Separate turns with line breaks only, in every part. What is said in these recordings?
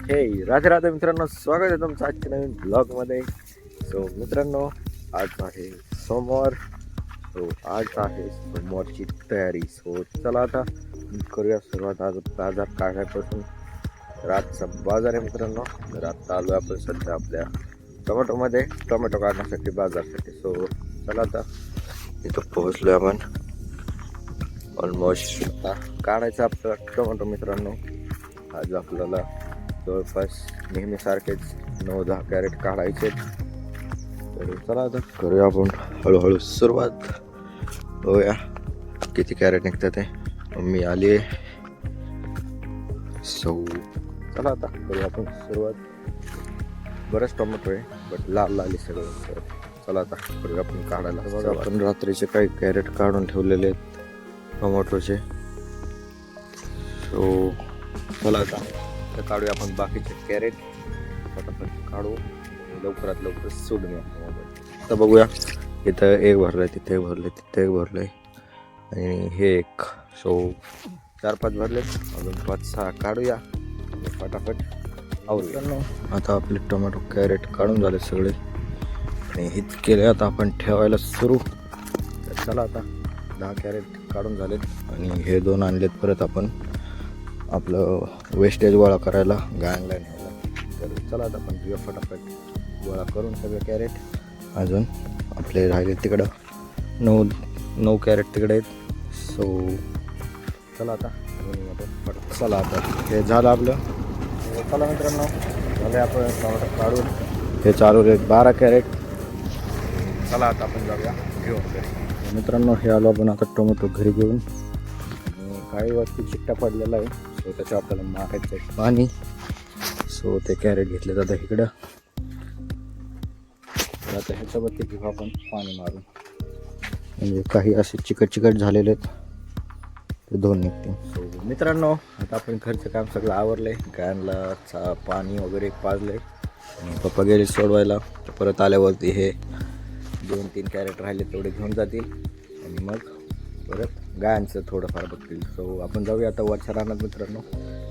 हे राधे राधे मित्रांनो, स्वागत आहे तुमचं आजच्या नवीन ब्लॉगमध्ये. सो मित्रांनो, आज आहे सोमवार. सो आज आहे सोमवारची तयारी. सो चला आता करूया सुरुवात आज बाजार काढण्यापासून. तर आजचा बाजार आहे मित्रांनो. तर आता आलो आपण सध्या आपल्या टोमॅटोमध्ये टोमॅटो काढण्यासाठी बाजारसाठी. सो चला आता इथं पोहोचलो आपण. ऑलमोस्ट काढायचं आपलं टोमॅटो मित्रांनो. आज आपल्याला जवळपास नेहमीसारखेच 9-10 कॅरेट काढायचे. तर चला आता करूया आपण हळूहळू सुरुवात. बघूया किती कॅरेट निघतात ते. मम्मी आली आहे. सो चला आता करूया आपण सुरुवात. बरंच टोमॅटो आहे बट लाल लाल सगळं. तर चला आता करूया आपण काढायला. बघा आपण रात्रीचे काही कॅरेट काढून ठेवलेले आहेत टोमॅटोचे. सो चला आता तर काढूया आपण बाकीचे कॅरेट. पटापट काढू लवकरात लवकर सोडून मोबाईल. तर बघूया इथं एक भरलंय, तिथे एक भरलंय, तिथे एक भरलंय आणि हे एक. सो 4-5 भरले, अजून 5-6 काढूया फटाफट आवडूया. आता आपले टोमॅटो कॅरेट काढून झाले सगळे आणि हेच केले. आता आपण ठेवायला सुरू. तर चला आता 10 कॅरेट काढून झालेत आणि हे 2 आणलेत परत आपण आपलं वेस्टेज गोळा करायला गायला न्यायला. तर चला आता आपण घेऊया फटाफट गोळा करून सगळे कॅरेट. अजून आपले राहिले तिकडं 9 कॅरेट तिकडे आहेत. सो चला आता आपण चला आता हे झालं आपलं. चला मित्रांनो, झाले आपण टोमॅटो काढून. हे चालू आहेत 12 कॅरेट. चला आता आपण जाऊया घेऊन घरी. मित्रांनो, हे आलो आपण आता टोमॅटो घरी घेऊन. काही वरती चिकटा पडलेला आहे. सो त्याच्या आपल्याला मारायचं आहे पाणी. सो ते कॅरेट घेतले जातं इकडं. तर आता ह्याच्यावरती घेऊ आपण पाणी मारून. म्हणजे काही असे चिकट झालेले आहेत ते 2 निघतील. सो मित्रांनो, आता आपण घरचं काम सगळं आवरलं आहे. गायनला पाणी वगैरे पाजलं आहे आणि पप्पा गेले सोडवायला. तर परत आल्यावरती हे 2-3 कॅरेट राहिले तेवढे घेऊन जातील आणि मग परत गायांचं थोडंफार बघतील. सो आपण जाऊया आता वरच्या रानात मित्रांनो,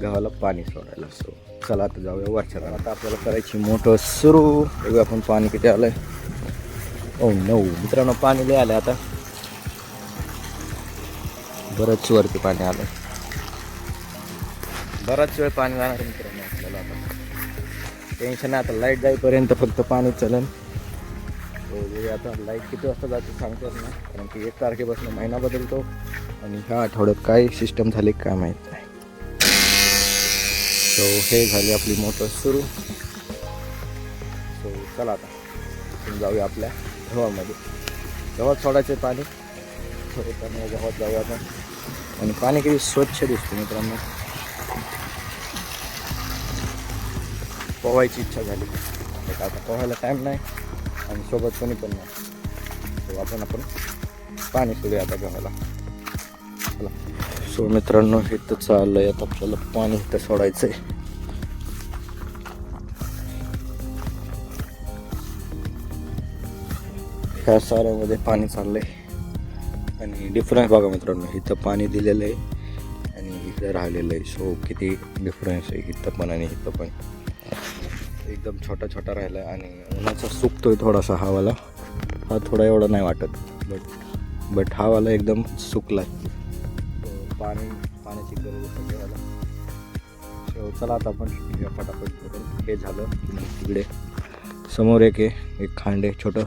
गव्हाला पाणी सोडायला. सो चला आता जाऊया वरच्या रानात. आता आपल्याला करायची मोटर सुरू. बघूया आपण पाणी किती आलंय. ओ नो मित्रांनो, पाणी लय आलं आता. बरंच वरती पाणी आलं. बराच वेळ पाणी जाणार मित्रांनो आपल्याला. आता टेन्शन नाही. आता लाईट जाईपर्यंत फक्त पाणी चलन. आता लाईट किती वाजता जाते सांगता येत नाही, कारण की 1 तारखेपासून महिना बदलतो आणि ह्या आठवड्यात काय सिस्टम झाली काय माहीत नाही. सो हे झाली आपली मोटर सुरू. सो चला आता जाऊया आपल्या गव्हामध्ये. गव्हात सोडायचे पाणी. सोडताना गव्हात जाऊया आपण. आणि पाणी किती स्वच्छ दिसते मित्रांनो. पोहायची इच्छा झाली. आता पोहायला टाईम नाही आणि सोबत कोणी पण नाही. सो आपण पाणी सोडूया आता गव्हाला. चला. सो मित्रांनो, इथं चाललंय आता आपल्याला पाणी इथं सोडायचंय. ह्या साऱ्यामध्ये पाणी चाललंय आणि डिफरन्स बघा मित्रांनो. इथं पाणी दिलेलं आहे आणि इथं राहिलेलं आहे. सो किती डिफरन्स आहे इथं पण आणि इथं पण. एकदम छोटा राहिला आहे आणि उन्हाचा सुकतोय थोडासा हवाला. हा थोडा एवढा नाही वाटत बट हवाला एकदम सुकला आहे. पाण्याची गरज आहे सगळ्याला. सो चला आता आपण फटाफट करून. हे झालं की मग तिकडे समोर एक खांड आहे छोटं,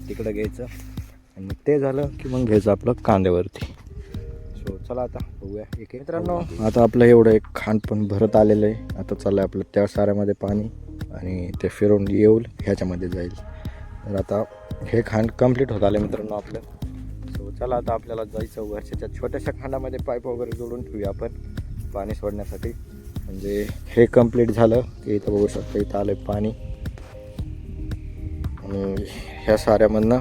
तिकडं घ्यायचं आणि ते झालं की मग घ्यायचं आपलं कांद्यावरती. सो चला आता बघूया एक मित्रांनो. आता आपलं एवढं एक खांड पण भरत आलेलं आहे. आता चाललं आहे आपलं त्या साऱ्यामध्ये पाणी आणि ते फिरून येऊल ह्याच्यामध्ये जाईल. तर आता हे खांड कंप्लीट होत आलं मित्रांनो आपलं. सो चला आता आपल्याला जायचं वर्षाच्या छोट्याशा खांडामध्ये पाईप वगैरे जोडून ठेवूया आपण पाणी सोडण्यासाठी. म्हणजे हे कंप्लीट झालं की इथं बघू शकतो इथं आलं पाणी आणि ह्या साऱ्यामधनं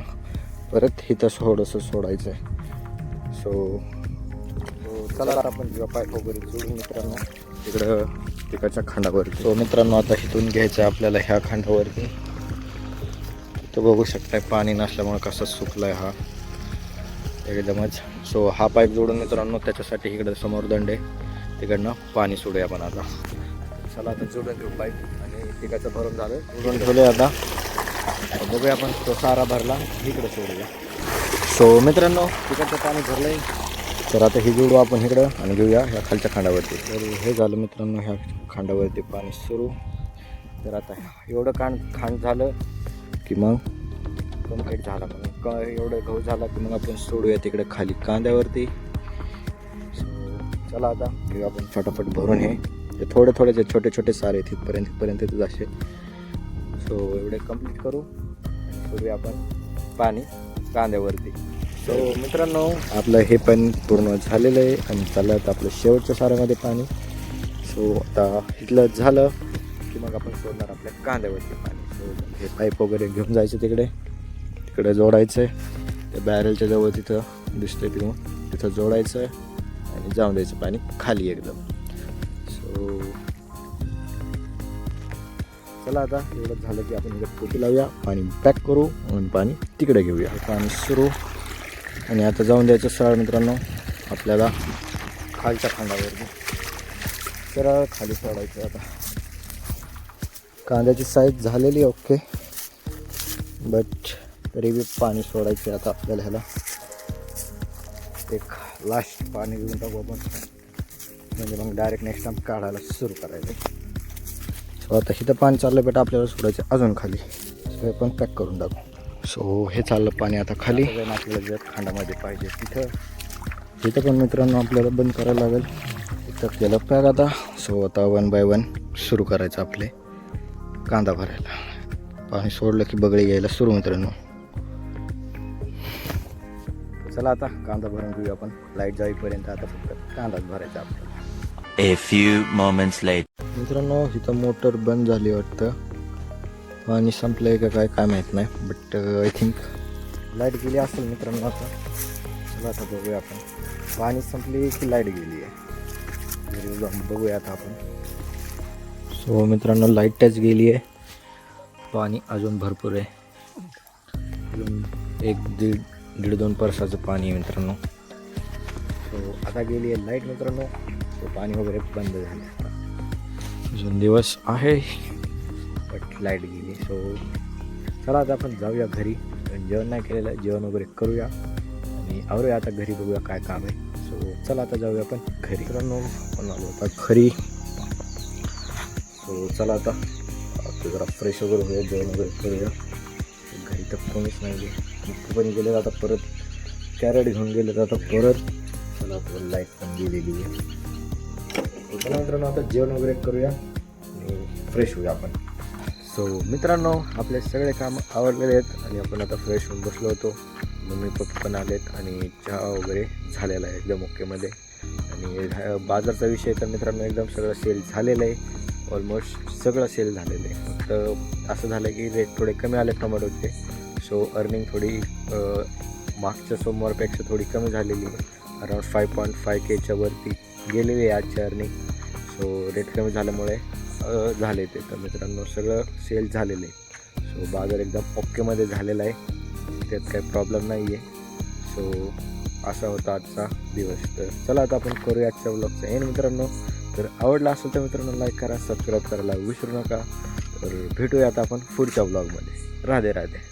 परत इथं थोडंसं सोडायचं आहे. सो चला आपण जेव्हा पाईप वगैरे जोडून मित्रांनो तिकडं तिकडच्या खांडावरती. सो मित्रांनो, आता इथून घ्यायचं आहे आपल्याला ह्या खांडावरती. तर बघू शकताय पाणी नसल्यामुळे कसं सुकलाय हा एकदमच. सो हा पाईप जोडून मित्रांनो त्याच्यासाठी इकडं समोर दंड आहे, तिकडनं पाणी सोडूया आपण आता. चला आता जोडून घेऊ पाईप आणि तिघाचं भरून झालं जोडून ठेवलं आता बघूया आपण तो सारा भरला इकडे सोडूया. सो मित्रांनो तिकडचं पाणी भरलंय तर आता ही जोडू आपण इकडं आणि घेऊया ह्या खालच्या खांडावरती. तर हे झालं मित्रांनो ह्या खांडावरती पाणी सुरू. तर आता एवढं खांड झालं की मग कम्प्लीट झाला मग एवढं गहू झाला की मग आपण सोडूया तिकडे खाली कांद्यावरती. सो चला आता घेऊ आपण फटाफट भरून हे थोडे थोडे छोटे छोटे सारे तिथपर्यंत असे. सो एवढे कंप्लीट करू आणि सोडूया आपण पाणी कांद्यावरती. सो मित्रांनो आपलं हे पण पूर्ण झालेलं आहे आणि चाललं आपलं शेवटच्या साऱ्यामध्ये पाणी. सो आता इथलं झालं की मग आपण सोडणार आपल्या कांद्यावरती पाणी. सो हे पाईप वगैरे घेऊन जायचं तिकडे जोडायचं आहे त्या बॅरेलच्या जवळ तिथं दिसतंय तिथं जोडायचं आहे आणि जाऊन द्यायचं पाणी खाली एकदम. सो चला आता एवढं झालं की आपण इकडे टोपी लावूया पाणी पॅक करू आणि पाणी तिकडे घेऊया. पाणी सुरू आणि आता जाऊन द्यायचं सरळ मित्रांनो आपल्याला खालच्या खांडावरती सरळ खाली सोडायचं. आता कांद्याची साईज झालेली ओके बट तरी बी पाणी सोडायचं आता आपल्याला. ह्याला एक लास्ट पाणी घेऊन टाकू आपण म्हणजे मग डायरेक्ट नेक्स्ट टाइम काढायला सुरू करायचं. सो आता इथं पाणी चाललं बेटा आपल्याला सोडायचं अजून खाली. सो हे पण पॅक करून टाकू. सो हे चाललं पाणी आता खाली आपल्याला जर खांडामध्ये पाहिजे तिथं पण मित्रांनो आपल्याला बंद करायला लागेल. इथं केलं पॅक आता. सो आता 1 बाय 1 सुरू करायचं आपले कांदा भरायला. पाणी सोडलं की बगळे यायला सुरू मित्रांनो. चला आता कांदा भरून घेऊया आपण. लाईट जाईपर्यंत आता फक्त कांदाच भरायचा आपल्याला.
A few moments later.
मित्रांनो इथं मोटर बंद झाली वाटतं. पाणी संपलंय का काय माहीत नाही बट आय थिंक लाईट गेली असेल मित्रांनो. आता चला आता बघूया आपण पाणी संपली की लाईट गेली आहे बघूया आता आपण. सो मित्रांनो लाईट टच गेली आहे. पाणी अजून भरपूर आहे. अजून 1-1.5-2 परसाचं पाणी आहे मित्रांनो. सो आता गेली आहे लाईट मित्रांनो. सो पाणी वगैरे बंद झालं. आता अजून दिवस आहे बट लाईट गेली. सो चला आता आपण जाऊया घरी. जेवण नाही केलेलं जेवण वगैरे करूया आणि आवरूया आता घरी. बघूया काय काम आहे. सो चला आता जाऊया आपण घरी. मित्रांनो आपण आलो आता घरी. सो चला आता जरा फ्रेश वगैरे होऊया जेवण वगैरे करूया. घरी तर कोणीच नाही आहे. पण गेले आता परत कॅरेट घेऊन गेले तर आता परत चला आता लाईट पण गेलेली आहे. चला मित्रांनो आता जेवण वगैरे करूया आणि फ्रेश होऊया आपण. सो मित्रांनो आपले सगळे काम आवडलेले आहेत आणि आपण आता फ्रेश होऊन बसलो होतो. मम्मी पप्पा पण आलेत आणि चहा वगैरे झालेला आहे एकदम ओकेमध्ये. आणि बाजारचा विषय तर मित्रांनो एकदम सगळं सेल झालेलं आहे. ऑलमोस्ट सगळं सेल झालेलं आहे. फक्त असं झालं की रेट थोडे कमी आले टोमॅटोचे. सो अर्निंग थोडी मागच्या सोमवारपेक्षा थोडी कमी झालेली आहे. अराउंड 5.5Kच्या वरती गेलेली आहे आजची अर्निंग. सो रेट कमी झाल्यामुळे झाले ते. तर मित्रांनो सगळं सेल झालेलं आहे. सो बाजार एकदम ओकेमध्ये झालेला आहे. त्यात काही प्रॉब्लेम नाही आहे. सो असा होता आजचा दिवस. तर चला आता आपण करूया आजच्या ब्लॉगचा एंड मित्रांनो. तर आवडला असेल तर मित्रांनो लाईक करा सबस्क्राईब करायला विसरू नका. तर भेटूया आता आपण पुढच्या ब्लॉगमध्ये. राधे राधे.